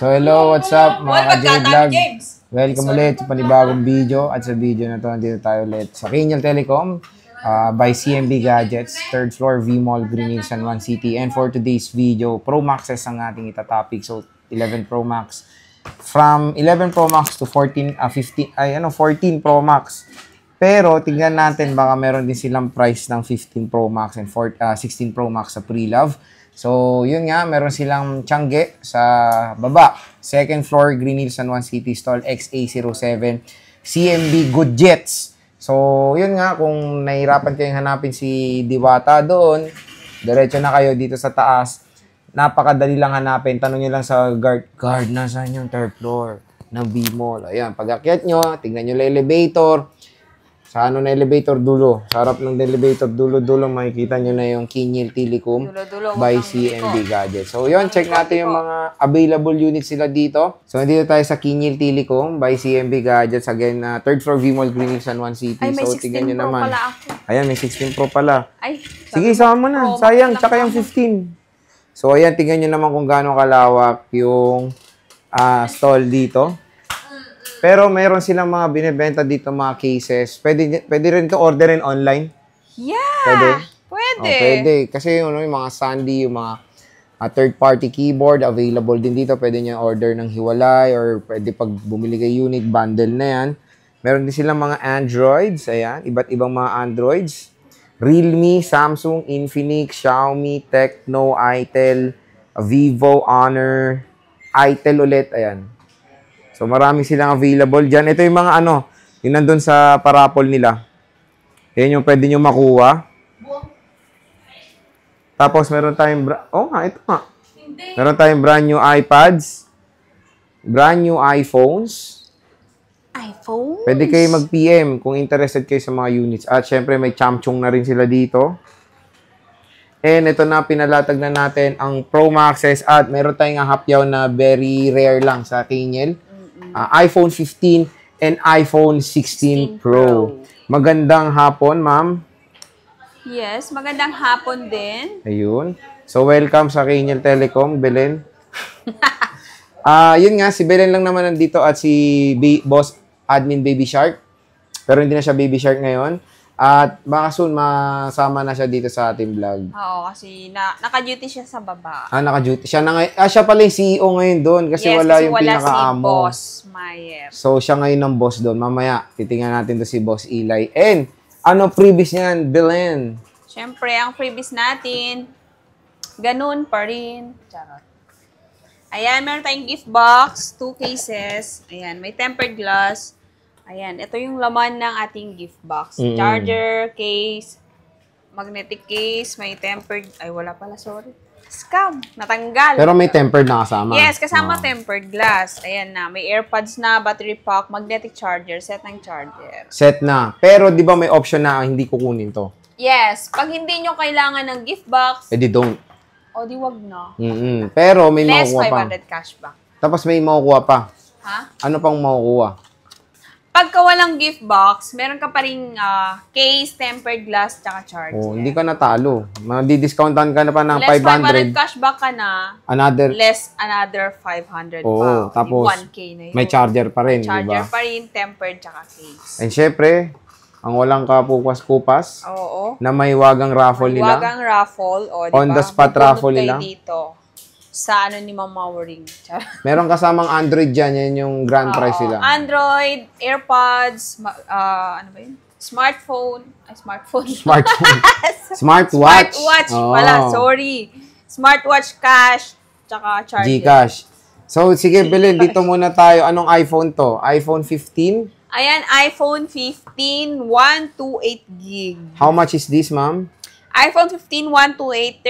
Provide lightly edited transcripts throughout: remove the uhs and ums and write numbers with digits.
So hello, what's up mga ka-J-Vlog? Welcome ulit sa panibagong video. At sa video na to, nandito tayo ulit sa Kenyal Telecom by CMB Gadgets, 3rd floor V-Mall, Green Hills, San Juan City. And for today's video, Pro Maxes ang ating itatopic. So 11 Pro Max. From 11 Pro Max to 14 Pro Max. Pero tingnan natin, baka meron din silang price ng 15 Pro Max and 16 Pro Max sa pre-love. So, yun nga, meron silang Tiangge sa baba. 2nd floor, Green Hills, San Juan City, stall XA07, CMB Gadgets. So, yun nga, kung nahirapan kayong hanapin si Diwata doon, diretso na kayo dito sa taas. Napakadali lang hanapin. Tanong nyo lang sa guard, nasaan yung 3rd floor ng V-Mall? Ayan, pag-akyat nyo, tingnan nyo lang elevator. Sa ano na elevator dulo. Sa harap ng elevator dulo-dulo, makikita nyo na yung Kenyal Telecom by CMB Gadgets. So, yun. Check natin yung mga available units sila dito. So, nandito tayo sa Kenyal Telecom by CMB Gadgets. Again, 3rd floor V-Mall, Green Hills, San Juan City. Ay, may so, 16 Pro pala ako. Ayan, may 16 Pro pala. Ay, sige, isama mo na. Sayang. Tsaka yung 15. So, ayan. Tingnan nyo naman kung gaano kalawak yung stall dito. Pero mayroon silang mga binibenta dito, mga cases. Pwede rin ito orderin online. Yeah! Pwede? Pwede. Oh, pwede. Kasi yung mga Sandy, yung mga third-party keyboard, available din dito. Pwede nyo order ng hiwalay or pwede pag bumili kayo unit, bundle na yan. Meron din silang mga Androids. Ayan, iba't ibang mga Androids. Realme, Samsung, Infinix, Xiaomi, Tecno, Itel, Vivo, Honor, Itel ulit. Ayan. So, marami silang available dyan. Ito yung mga yung nandun sa parapol nila. Yan yung pwede nyo makuha. Tapos, meron tayong, ito nga. Meron tayong brand new iPads. Brand new iPhones. iPhones? Pwede kayo mag-PM kung interested kayo sa mga units. At syempre, may Chamchong na rin sila dito. And ito na, pinalatag na natin ang Pro Maxes. At meron tayong hapyaw na very rare lang sa Kenyal. iPhone 15 and iPhone 16 Pro. Magandang hapon, ma'am. Yes, magandang hapon din. Ayun. So, welcome sa Kenyal Telecom, Belen. Yun nga, si Belen lang naman nandito at si Boss Admin Baby Shark. Pero hindi na siya Baby Shark ngayon. At baka soon masama na siya dito sa ating vlog. Oo, kasi naka-duty siya sa baba. Naka-duty. Siya pala yung CEO ngayon doon kasi wala yung pinaka-amo. Si Boss Mayer. So, siya ngayon ang boss doon. Mamaya, titingnan natin to si Boss Eli. And, freebies niyan, Belen? Siyempre, ang freebies natin, ganun pa rin. Charot. Ayan, meron tayong gift box, 2 cases. Ayan, may tempered glass. Ayan, ito yung laman ng ating gift box. Charger, case, magnetic case, may tempered, wala pala, sorry. Scam, natanggal. Pero may tempered na kasama. Yes, kasama tempered glass. Ayan na, may AirPods na, battery pack, magnetic charger, set ng charger. Set na. Pero di ba may option na hindi kukunin to? Yes, pag hindi nyo kailangan ng gift box, di don't. O di wag na. Pero may less makukuha pa. 500 cashback. Tapos may makukuha pa. Ha? Ano pang makukuha? Pagka walang gift box, meron ka pa rin case, tempered glass, tsaka charger. Hindi ka natalo. Madi-discountan ka na pa ng less 500. 500 cashback ka na. Less another 500 pa. Tapos 1K na yun. may charger pa rin, charger diba? pa rin, tempered, tsaka case. And syempre, ang walang kapukas-kupas na may wagang raffle nila. Wagang raffle. On the spot raffle nila. Dito sa ni Ma'am Mauring. Meron kasamang Android dyan. Yan yung grand prize nila. Android, AirPods, ano ba yun? Smartphone. Smartphone. Smartwatch. Smartwatch. Wala, sorry. Smartwatch, cash, tsaka charger. Gcash. So, sige, Belen, dito muna tayo. Anong iPhone to? iPhone 15? Ayan, iPhone 15, 128 gig. How much is this, ma'am? iPhone 15, 128,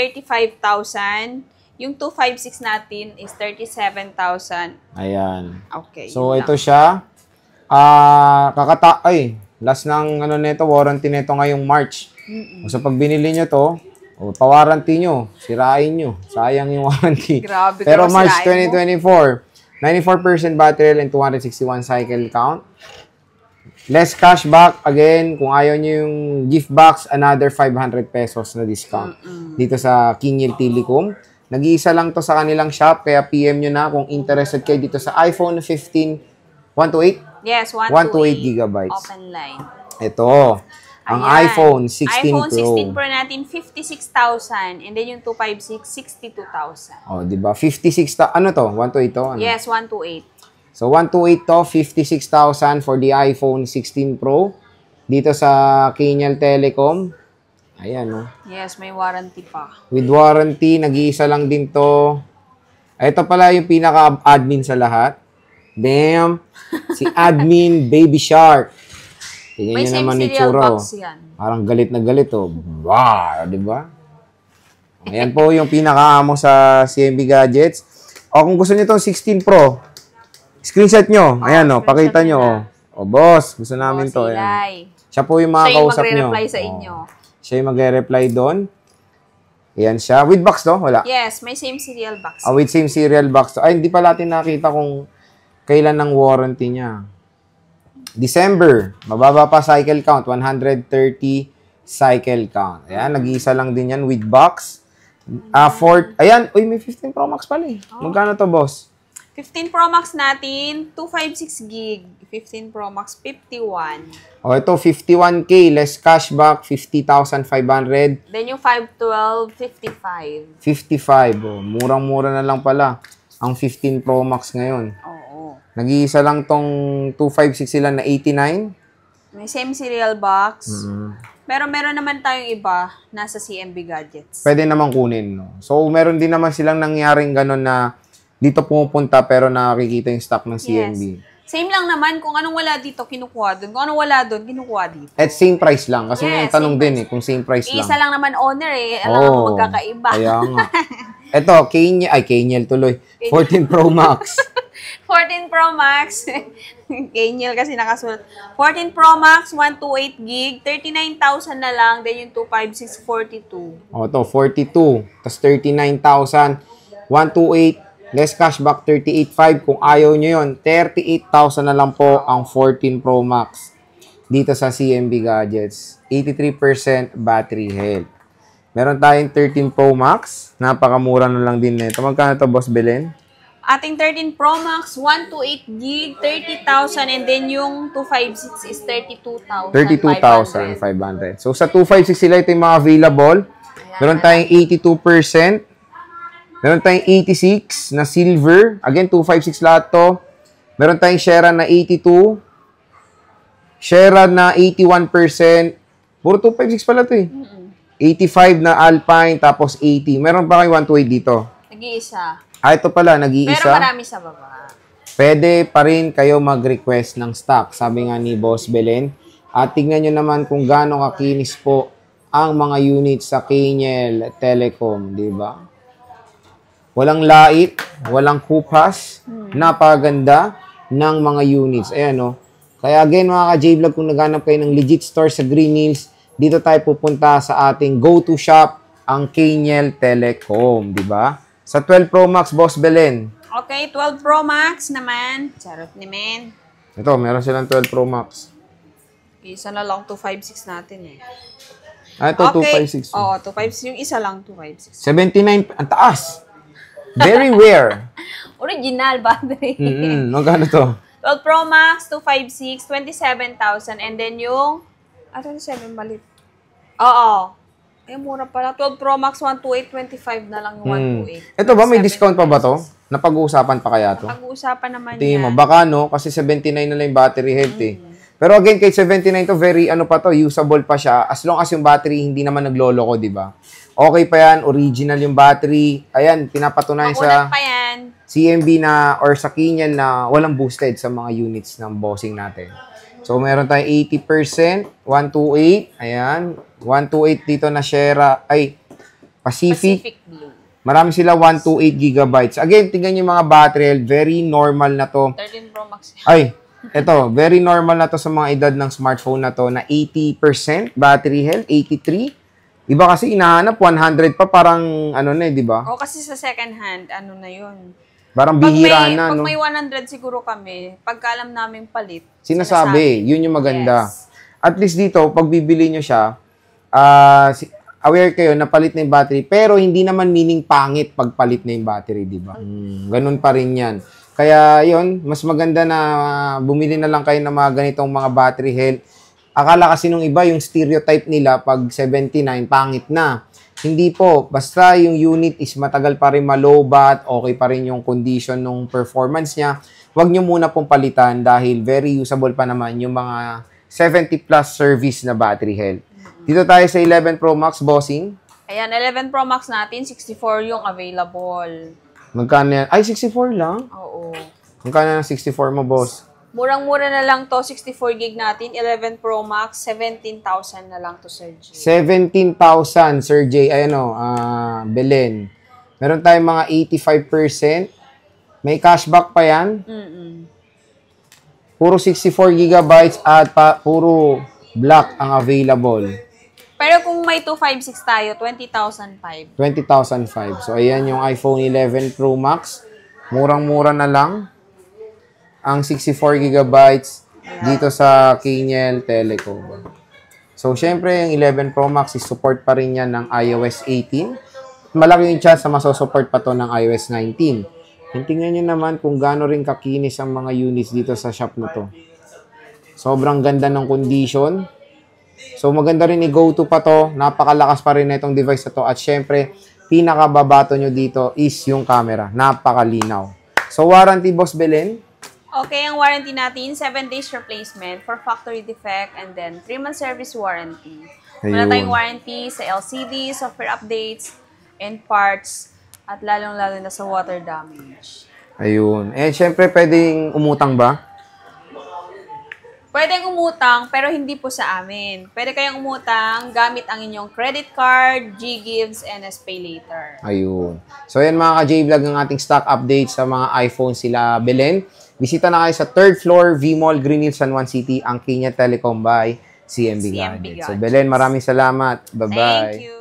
35,000. Yung 256 natin is 37,000. Ayan. Okay. So, ito siya. Last ng nito, warranty nito ngayong March. So, pag binili nyo to, pa-warranty nyo, sirain nyo. Sayang yung warranty. Grabe. Pero March 2024, 94% battery and 261 cycle count. Less cashback. Again, kung ayaw nyo yung gift box, another 500 pesos na discount. Dito sa Kenyal Telecom. Nag-iisa lang to sa kanilang shop, kaya PM nyo na kung interested kayo dito sa iPhone 15, 128? Yes, 128 gigabytes. Open line. Ito, ang Ayan. iPhone 16 iPhone Pro. 16 Pro natin, 56,000. And then yung 256, 62,000. Oh, di ba? 56, ano to? 128 to? Ano? Yes, 128. So, 128 to, 56,000 for the iPhone 16 Pro. Dito sa Kenyal Telecom. Ayan, no? Yes, may warranty pa. With warranty, nag-iisa lang din to. Ito pala yung pinaka-admin sa lahat. Damn! Si Admin Baby Shark. Tingnan May nyo same naman ni serial Churo. box yan. Parang galit na galit, oh. Wow! Di ba? Ayan po yung pinaka-amo sa CMB Gadgets. O, kung gusto nyo itong 16 Pro, screenshot nyo. Ayan, oh. Pakita nyo, oh. O, boss, gusto namin to. Ayan. Silay. Siya po yung mga Siya yung kausap nyo. magre-reply sa inyo. Siya yung magre-reply doon. Ayan siya. With box to? Wala. Yes, may same serial box. With same serial box to. Ay, hindi pa natin nakita kung kailan ng warranty niya. December. Mababa pa cycle count. 130 cycle count. Ayan, nag-iisa lang din yan with box. Ayan, uy, may 15 Pro Max pala eh. Magkano to, boss? 15 Pro Max natin, 256 gig. 15 Pro Max, 51. O, ito, 51K, less cashback, 50,500. Then yung 512, 55. 55. Oh, murang-mura na lang pala ang 15 Pro Max ngayon. Oo. Nag-iisa lang tong 256 sila na 89. May same serial box. Pero meron naman tayong iba nasa CMB Gadgets. Pwede naman kunin, no? So, meron din naman silang nangyaring ganun na dito pumupunta pero nakikita yung stock ng CMB. Yes. Same lang naman, kung anong wala dito, kinukuha doon. Kung anong wala doon, kinukuha dito. At same price lang. Kasi may Yes, tanong same din price. kung same price lang. Isa lang naman owner eh. Alam mo magkakaiba. Kaya nga. Ito, Kenyal tuloy. 14 Pro Max. 14 Pro Max. Kenyal kasi nakasulat. 14 Pro Max, 128 gig, 39,000 na lang. Then yung 256, 42. O, ito, 42. Tapos 39,000. 128. Less cashback, 38,500. Kung ayaw nyo yun, 38,000 na lang po ang 14 Pro Max dito sa CMB Gadgets. 83% battery health. Meron tayong 13 Pro Max. Napakamura na lang din nito. Magkano to, Boss Belen? Ating 13 Pro Max, 128 gig, 30,000. And then yung 256 is 32,500. 32,500. So, sa 256 sila, ito yung mga available. Meron tayong 82%. Meron tayong 86 na silver. Again, 256 lahat to. Meron tayong Shera na 82. Shera na 81%. Puro 256 pala to eh. 85 na Alpine, tapos 80. Meron pa kayo 128 dito. Nag-iisa. Ito pala, nag-iisa. Pero marami sa baba. Pwede pa rin kayo mag-request ng stock. Sabi nga ni Boss Belen. At tignan nyo naman kung gaano kakinis po ang mga units sa Kenyal Telecom. Diba? Walang lait, walang kupas, napaganda ng mga units. Ayan, no? Kaya again, mga ka-J-Vlog, kung naghanap kayo ng legit store sa Green Hills, dito tayo pupunta sa ating go-to shop, ang Kenyal Telecom, di ba? Sa 12 Pro Max, Boss Belen. Okay, 12 Pro Max naman. Charot ni men. Ito, meron silang 12 Pro Max. Isa na lang 256 natin eh. Ito, Okay. 256. Oo, 256. Yung isa lang 256. 79, ang taas. Very rare. Original battery. Magkano to? 12 Pro Max, 256, 27,000. And then yung... 27 balit. Oo. Ay, mura pala. 12 Pro Max, 128, 25 na lang yung 128. Ito ba, may discount pa ba to? Napag-uusapan pa kaya to? Pag-uusapan naman Tingin mo, yan. baka no, kasi 79 na lang yung battery health eh. Pero again, kahit 79 to, very ano pa to, usable pa siya. As long as yung battery hindi naman nagloloko, di ba? Okay pa yan, original yung battery. Ayan, pinapatunayan Makunat sa pa yan. CMB na or sa Kenyal na walang boosted sa mga units ng bossing natin. So, meron tayong 80%, 128, ayan, 128 dito na Shera, Pacific. Blue. Marami sila 128 gigabytes. Again, tingnan yung mga battery health, very normal na to. 13 Pro Max. Eto, very normal na to sa mga edad ng smartphone na to na 80% battery health, 83. Iba kasi inahanap 100 pa parang ano na eh, di ba? O kasi sa second hand, ano na yun. Parang bihira na, pag no? may 100 siguro kami, pagkaalam namin palit, Sinasabi, yun yung maganda. Yes. At least dito, pag bibili nyo siya, aware kayo na palit na yung battery, pero hindi naman meaning pangit pagpalit na yung battery, di ba? Ganun pa rin yan. Kaya yon, mas maganda na bumili na lang kayo ng mga ganitong mga battery health. Akala kasi nung iba, yung stereotype nila pag 79, pangit na. Hindi po. Basta yung unit is matagal pa rin malobat, okay pa rin yung condition ng performance niya, huwag nyo muna pong palitan dahil very usable pa naman yung mga 70 plus service na battery health. Dito tayo sa 11 Pro Max, bossing. Ayan, 11 Pro Max natin, 64 yung available. Magkano yan? Ay, 64 lang? Oo. Magkano ng 64 mo, boss? Murang-mura na lang to, 64 gig natin, 11 Pro Max, 17,000 na lang to, Sir J. 17,000, Sir J. Ayan o, Belen. Meron tayong mga 85%. May cashback pa yan. Puro 64 gigabytes at puro black ang available. Pero kung may 256 tayo, 20,005. 20,005. So, ayan yung iPhone 11 Pro Max. Murang-mura na lang. Ang 64 gigabytes dito sa Kiniel Telecom. So, syempre, yung 11 Pro Max is support pa rin yan ng iOS 18. Malaki yung chance na masosupport pa to ng iOS 19. Tingnan nyo naman kung gaano rin kakinis ang mga units dito sa shop na to. Sobrang ganda ng condition. So, maganda rin i-go-to pa to. Napakalakas pa rin na itong device na to. At syempre, pinakababato nyo dito is yung camera. Napakalinaw. So, warranty, Boss Belen? Okay, ang warranty natin, 7 days replacement for factory defect and then 3-month service warranty. Wala tayong warranty sa LCD, software updates, and parts, at lalong-lalo na sa water damage. Ayun. Eh, syempre, pwedeng umutang ba? Pwedeng umutang, pero hindi po sa amin. Pwede kayong umutang gamit ang inyong credit card, G-Gives, and S-Pay Later. Ayun. So, yan mga ka-J-Vlog ang ating stock update sa mga iPhone sila Belen. Bisita na kayo sa 3rd floor, V-Mall, Green Hills, San Juan City, ang Kiniel Telecom by CMB Gadgets. So, Belen, maraming salamat. Bye-bye. Thank you.